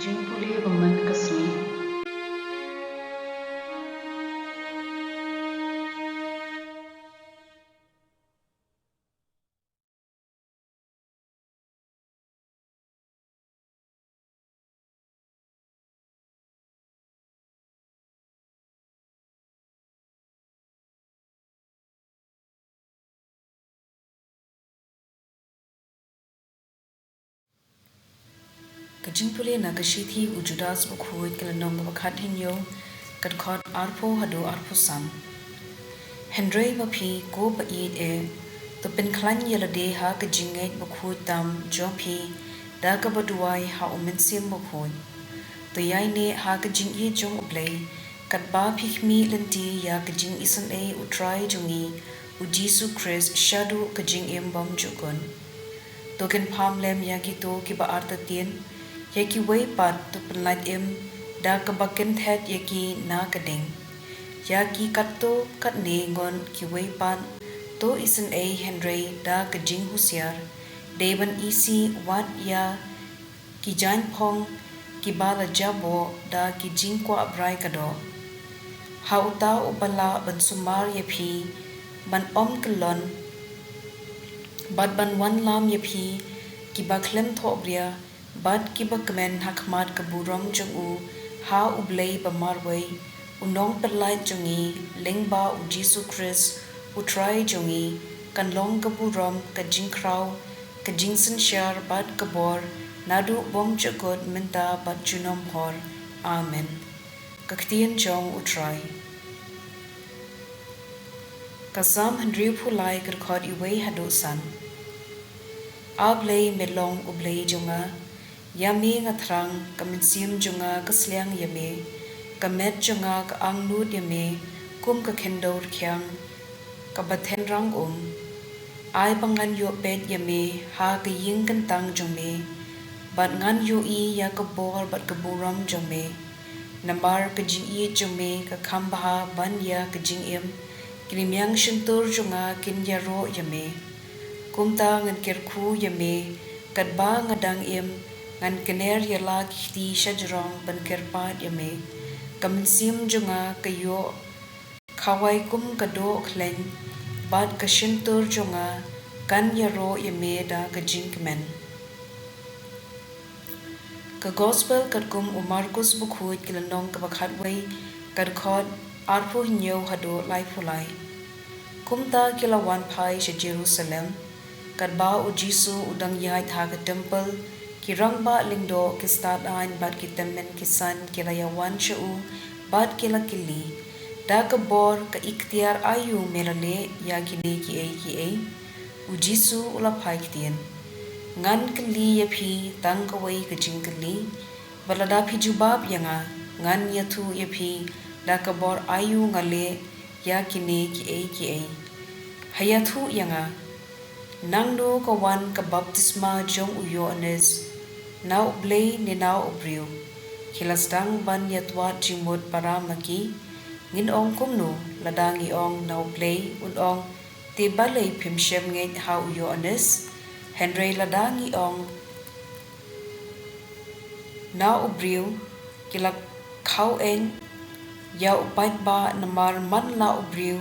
jingpule woman kasmi jingpule na kashiti ujudas bukhuit kelanong bakhat hinyo kadkhot arpo hado arpo sam hendrei mapi ko pa e to pen khlan yelade ha ka jinget bukhuit tam jopi da ka baduai ha umensim bukhuit to yai ne ha ka jing e jong Blei kat ba phikmi lenti ya ka jing isan e utrai jongi u Jesu Christ shadu ka jing em bom jukon to ken pham lem ya ki to ki ba arta tien yaki way pat to penlat em da kabaken thet yaki na kading yaki katto kat ne ngon ki way pat to isen a Henry da kajing husiar deban isi wat ya ki jan phong ki bala jabo da ki jing kwa abrai kado hauta ubala ban sumar yapi ban om kelon bad ban wan lam yapi ki baklem thobria bad ki bakmen hakmat kaburom jongu ha Blei bamarway unong perlai jongi lengba u Jesu Christ utrai jongi kanlong kaburom kajing kraw kajing sensyar bad kabor nadu bom jokot menta bad junom hor amen ktien jong utrai kasam handriu phulai kerkhot iway hado san Blei melong Blei jonga yami ngathrang kaminsim jonga kasliang yame kamet jonga ka anglut yame kum ka khendor khyang ka bathen rang ai pangan yo pet yame ha ka ying kan tang jome bat ngan yo I ya ka bor bat ka buram jome nambar ka jing I jome ka khamba ban ya ka jing em krimyang shintur jonga kin yaro yame kumta ngan kerkhu yame kadba ngadang em ngan kener yala kiti shajrong ban kerpat yame kaminsim jonga kayo khawai kum kado khleng bad kashintur jonga kan yaro yame da kajing men ka gospel kadkum Markus bukhuit kilanong kabakhatway kadkhot arpo hinyo hado laifulai kumta kilawan phai she Jerusalem kadba u Jesu udang yai tha ka temple kirangba lingdo kistat ain bad kitemen kisan kirayawan shu bad kilakili da ka bor ka ikhtiar ayu melale ya kine ki ai u Jesu ula phai ktien ngan kli yapi tang ka wai ka jingkli balada phi jubab yanga ngan yathu yapi da ka bor ayu ngale ya kine ki ai hayathu yanga nangdo ka wan ka baptisma jong uyo anes now Blei ni now ubriu kilastang ban yatwa jimut paramaki ngin ong kumno ladangi ong now Blei ong te balei phimshem nge ha uyo anes Henry ladangi ong now ubriu kilak khau en ya upait ba namar man la ubriu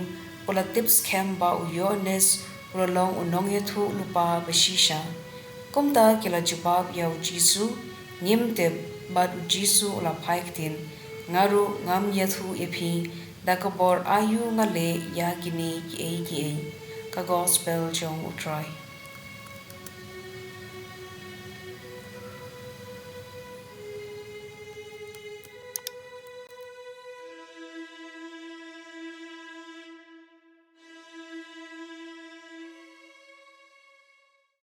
ula tips kem ba uyo anes ulong unong yathu lupa bashisha kumta kila jubab ya Jesu ngimtep bad Jesu ula phaiktin ngaru ngam yathu epi dakabor ayu ngale ya gini ki ai ka gospel jong utrai